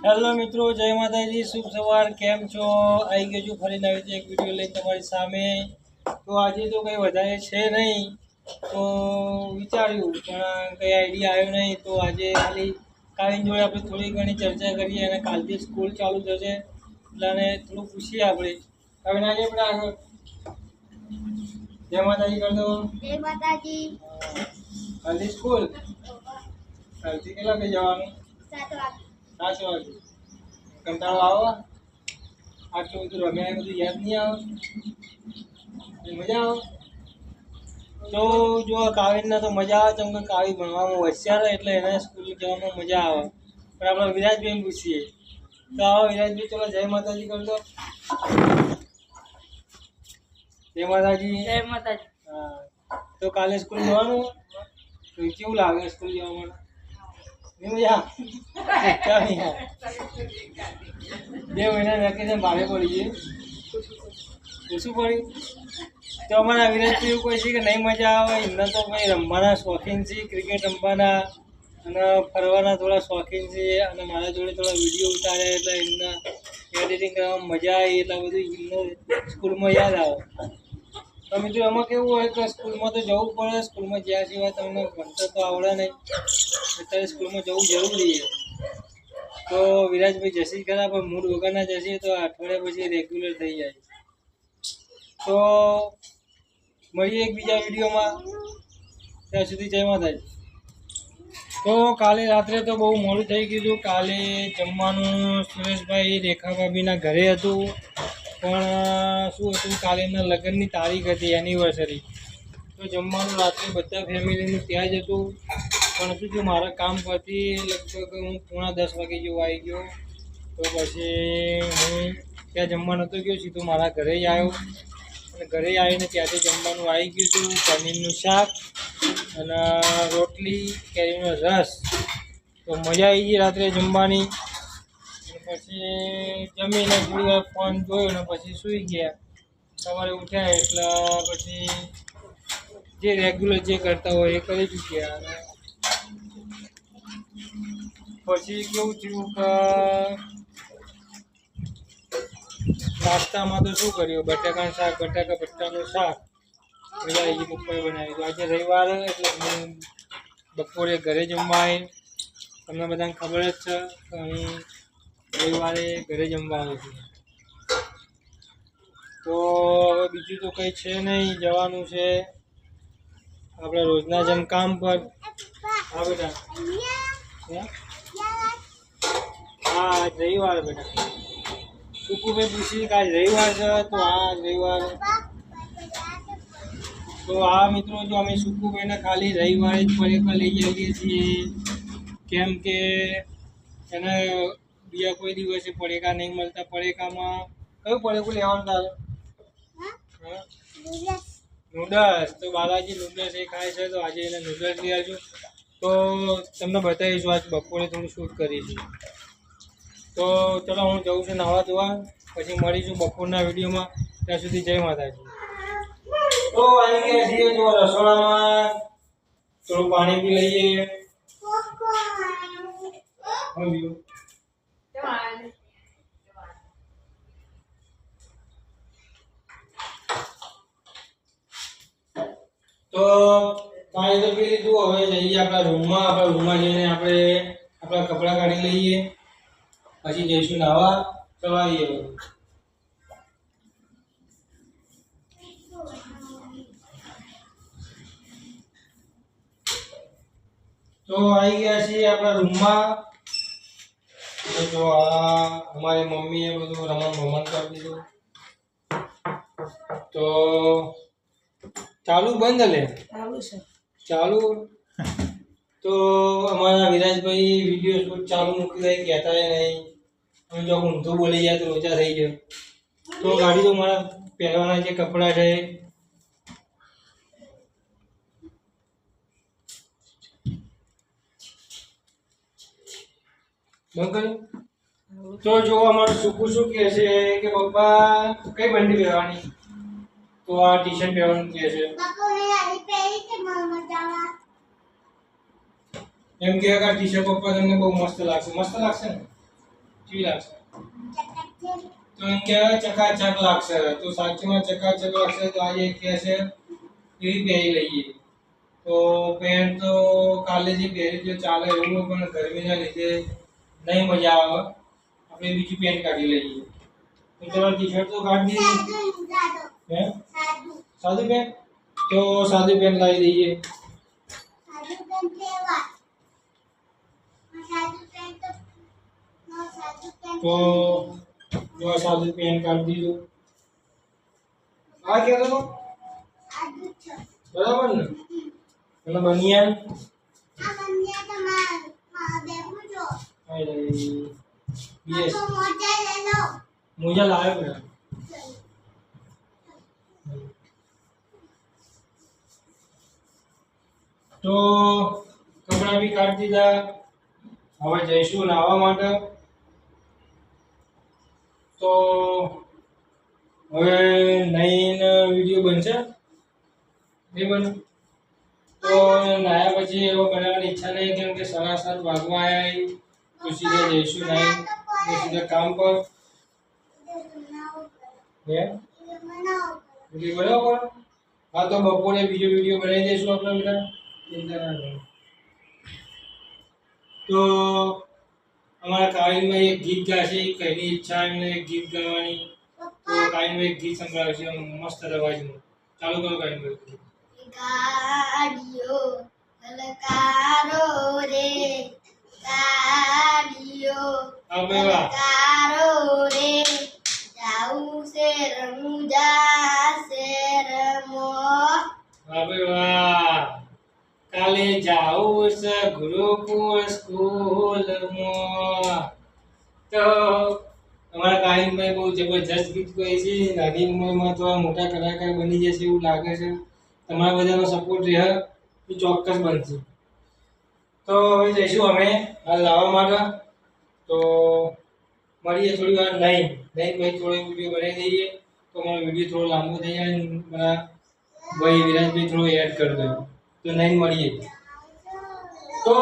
Hello મિત્રો, જય માતાજી, શુભ સવાર. કેમ છો? આવી ગયો છું ફરી નવી એક વિડીયો લઈને તમારી સામે. તો આજે તો કંઈ વધારે છે નહીં, તો વિચાર્યું પણ કંઈ આઈડિયા આવ્યો નહીં. તો આજે ખાલી કાલીન જોડે આપણે થોડી ઘણી ચર્ચા કરીએ અને કાલથી સ્કૂલ ચાલુ થશે એટલે થોડું પૂછીએ આપણે. હવે આજે આપણે આગળ જય માતાજી કરી દો. જય માતાજી. કાલથી સ્કૂલ કાલથી કેટલા વાગે જવાનું? 7 વાગે. 7 વાગે. કંટાળો આવો? આટલું બધું રમ્યા બધું યાદ નહીં આવે? મજા આવે? તો જો કાવ્યને તો મજા આવે, કેમ કે કાવ્ય ભણવામાં હોશિયાર એટલે એને સ્કૂલ જવામાં મજા આવે. પણ આપણે વિરાજભાઈને પૂછીએ. તો આવો વિરાજભાઈ, ચલો જય માતાજી કરી દો. જય માતાજી. જય માતાજી. હા, તો કાલે સ્કૂલ જવાનું? તો કેવું લાગે સ્કૂલ જવા માટે? મજા? ક્યાં નહીં આવે? 2 મહિના વેકેશન ભારે પડી ગયું. શું પડ્યું? તો અમારા વિરાજભાઈ એવું કહે છે કે નહીં મજા આવે. એમને તો ભાઈ રમવાના શોખીન છે, ક્રિકેટ રમવાના અને ફરવાના થોડા શોખીન છે. અને મારા જોડે થોડા વિડીયો ઉતાર્યા એટલે એમને એડિટિંગ કરવામાં મજા આવી. એટલે બધું એમને સ્કૂલમાં યાદ આવે. તો મિત્રો એમાં કેવું હોય કે સ્કૂલમાં તો જવું પડે. સ્કૂલમાં જ્યાં સિવાય તમને ભણતર તો આવડે નહીં, અત્યારે સ્કૂલમાં જવું જરૂરી છે. તો વિરાજભાઈ જશે ખરા, પણ મૂડ વગરના જશે તો અઠવાડિયા પછી રેગ્યુલર થઈ જાય. તો મળીએ એક બીજા વિડીયોમાં. ત્યાં સુધી જય માતાજી. તો કાલે રાત્રે તો બહુ મોડું થઈ ગયું હતું. કાલે જમવાનું સુરેશભાઈ રેખા ભાભીના ઘરે હતું, પણ શું હતું, કાલે એમના લગ્નની તારીખ હતી, એનિવર્સરી. તો જમવાનું રાત્રે બધા ફેમિલીનું ત્યાં જ હતું. પણ શું થયું, મારા કામ પરથી લગભગ હું 9:30 વાગે જેવો આવી ગયો. તો પછી હું ત્યાં જમવા નહોતો ગયો, સીધું મારા ઘરે જ આવ્યો. અને ઘરે આવીને ત્યાંથી જમવાનું આવી ગયું હતું. પનીરનું શાક અને રોટલી, કેરીનો રસ. તો મજા આવી ગઈ રાત્રે જમવાની. પછી જમીને થોડી વાર ફોન જોયો ને પછી સૂઈ ગયા. સવારે ઉઠ્યા એટલે પછી જે રેગ્યુલર જે કરતા હોય એ કરી ચૂક્યા. અને પછી કેવું થયું કે નાસ્તામાં તો શું કર્યું, બટાકાનું શાક, બટાકા ભટ્ટાનું શાક. મજા આવી ગઈ. પપ્પાએ બનાવ્યું. આજે રવિવાર એટલે હું બપોરે ઘરે જમવા આવી. તમને બધાને ખબર જ છે કે હું રવિવારે ઘરે જમવા આવું છું. તો હવે બીજું તો કંઈ છે નહીં, જવાનું છે આપણે રોજના જેમ કામ પર. હા બેટા. હા, રવિવાર બેટા. સુકુભાઈ પૂછી કે આજ રવિવાર છે, તો હા રવિવાર. તો આ મિત્રો, જો અમે સુકુભાઈને ખાલી રવિવારે જ પડીકા લઈ જઈએ છીએ, કેમ કે એને બીજા કોઈ દિવસે પડીકા નહીં મળતા. પડીકામાં કયું પડીકું લેવાનું તારે? નૂડલ્સ. તો બાલાજી નૂડલ્સ એ ખાય છે, તો આજે એને નૂડલ્સ લઈ આવજો. તો તમને બતાવીશું આજ બપોરે થોડું શૂટ કરીશું. તો ચલો હું જઉં છું નાવા ધોવા, પછી મળીશું બપોરના વિડીયોમાં. ત્યાં સુધી જય માતાજી. તો આવી ગયા છીએ જો રસોડામાં, થોડું પાણી પી લઈએ. તો પાણી તો પી લીધું. હવે જઈએ આપણા રૂમમાં. આપણા રૂમમાં જઈને આપણે આપણા કપડાં કાઢી લઈએ, પછી જઈશું નાવા. ચલો આવીએ. તો આવી ગયા છીએ આપણા રૂમમાં. તો આ અમારી મમ્મીએ બધું રમણ કરી દીધું. તો ચાલુ બંધ લે? ચાલુ છે. ચાલુ. તો અમારા વિરાજભાઈ વિડીયો શૂટ ચાલુ મૂકી દઈ, કહેતા નહીં. અમે જો ઊંધું બોલી જાય તો લોચા થઈ જાય. તો ગાડી તો મારા પહેરવાના જે કપડાં છે બંધ કર્યું. તો જો અમારું સુકું શું કહે છે કે પપ્પા કઈ બંડી પહેરવાની? તો આ ટી શર્ટ પહેરવાનું કહે છે. એમ કે ટી શર્ટ પપ્પા તમને બહુ મસ્ત લાગશે. મસ્ત લાગશે ને? કેવી લાગશે? ચકાચક. તો એમ કહેવાય ચકાચક લાગશે. તો સાચીમાં ચકાચક લાગશે તો આજે કહે છે એવી પહેરી લઈએ. તો પેન્ટ તો કાલે જે પહેરી તો ચાલે એવું, પણ ગરમીના લીધે નહીં મજા આવે. આપણે બીજી પેન્ટ કાઢી લઈએ. તો ચલો ટી-શર્ટ તો કાઢી દઈએ. સાદું. હે? સાદું. સાદું પેન્ટ? તો સાદું પેન્ટ લાવી દઈએ. સાદું પેન્ટ લેવા. સાદું પેન્ટ તો સાદું પેન્ટ. તો જો આ સાદું પેન્ટ કાઢી દીધું. આ કેતો તો સાદું છે. બરાબર ને? અને બનિયાન આ બંને તમાર બેવું છો. યસ તો મોજા લઈ લો. મોજા લાવ્યો ને. તો કપડાં બી કાઢી દીધા. હવે જઈશું નાહવા માટે. તો હવે નવીન વિડીયો બનશે નહીં બને? તો નાહ્યા પછી એવો બનાવવાની ઈચ્છા નહીં, કેમ કે 7:30 વાગવા આવ્યા. તો સીધા જઈશું નાહી તો સીધા કામ પર. હે વિડીયો બનાવો પડે? હા તો બપોરે બીજો વિડીયો બનાવી દઈશું આપણે બધા, ચિંતા ના કરો. તો અમારા કાવ્યમાં એક ગીત ગાશે, કઈની ઈચ્છા એમને એક ગીત ગાવાની. તો કાવ્યમાં એક ગીત સંભળાવશે મસ્ત અવાજમાં. ચાલુ કરો કાવ્યમાં. ગાડીઓ લલકારો રે, ગાડીઓ હવે વાહ લલકારો રે, જાઉં છે રમુજા શેરમો. હવે વાહ. કાલે જાઉં છે ગુરુકુળ સ્કૂલમાં. તો અમારા કાયમભાઈ બહુ જબરજસ્ત ગીત ગાય છે. નાની ઉંમરમાં તો આ મોટા કલાકાર બની જશે એવું લાગે છે. તમારા બધાનો સપોર્ટ રહે તો ચોક્કસ બનશે. તો હવે જઈશું અમે હાલ લાવવા માટે. તો મળીએ થોડી વાર. નહીં ભાઈ થોડો વિડીયો બનાવી દઈએ તો અમારો વિડીયો થોડો લાંબો થઈ જાય. મારા ભાઈ વિરાજભાઈ થોડો એડ કરી દો તો નહીં મળીએ. તો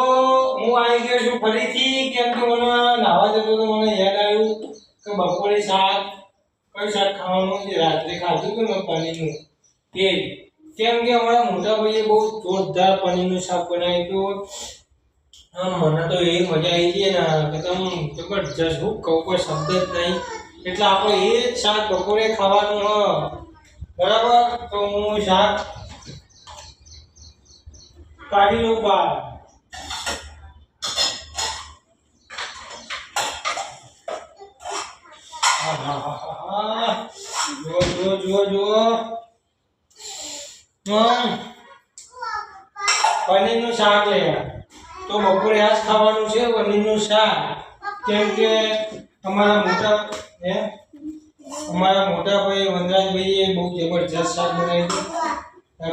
હું આવી ગયો છું ફરીથી, કેમ કે મને નાહવા જતો તો મને યાદ આવ્યું કે બપોરે શાક કયું શાક ખાવાનું છે. રાત્રે ખાધું કે મેં પનીરનું તે જ. કેમ કે અમારા મોટા ભાઈએ બહુ જોરદાર પનીરનું શાક બનાવ્યું હતું. મને તો એ મજા આવી ગઈ ને એકદમ જબરજસ્ત. હું કહું કોઈ શબ્દ જ નહીં. એટલે આપણે એ જ શાક બપોરે ખાવાનું હ બરાબર. તો હું શાક કાઢી લઉં બહાર. જો જો જો જો પનીરનું શાક લેવા. તો બપોરે આજ ખાવાનું છે પનીરનું શાક. કેમ કે અમારા મોટા ભાઈ વનરાજભાઈએ બહુ જબરજસ્ત શાક બનાવ્યું હતું.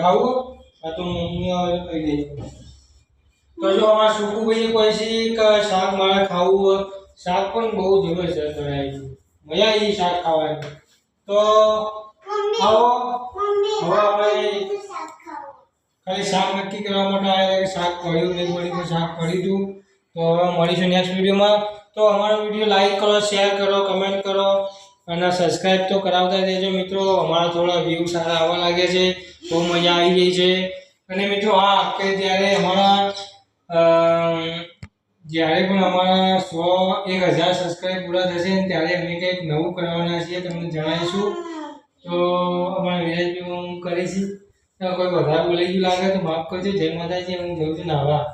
ખાવું? આ તો મમ્મી હવે કહી દે. તો જો અમારા સુકુભાઈએ કહે છે કે શાક મારે ખાવું. શાક પણ બહુ જબરજસ્ત બનાવ્યું. મજા આવી શાક ખાવાની. તો આવો હવે આપણે ખાલી શાક નક્કી કરવા માટે આવ્યા કે શાક પડ્યું નહીં પડ્યું. શાક પડ્યું હતું. તો હવે મળીશું નેક્સ્ટ વિડીયોમાં. તો અમારો વિડીયો લાઈક કરો, શેર કરો, કમેન્ટ કરો અને સબસ્ક્રાઈબ તો કરાવતા રહેજો મિત્રો. અમારા થોડા વ્યૂ સારા આવવા લાગે છે, બહુ મજા આવી ગઈ છે. અને મિત્રો હા કે જ્યારે પણ અમારા 1,000 સબસ્ક્રાઈબ પૂરા થશે ને ત્યારે અમે કંઈક નવું કરવાના છીએ, તમને જણાવીશું. તો અમારા વિરાજભાઈ હું કરીશ. કોઈ વધારે બોલાઈ ગયું લાગે તો માફ કરજો. જય માતાજી. હું જઉં છું નાહવા.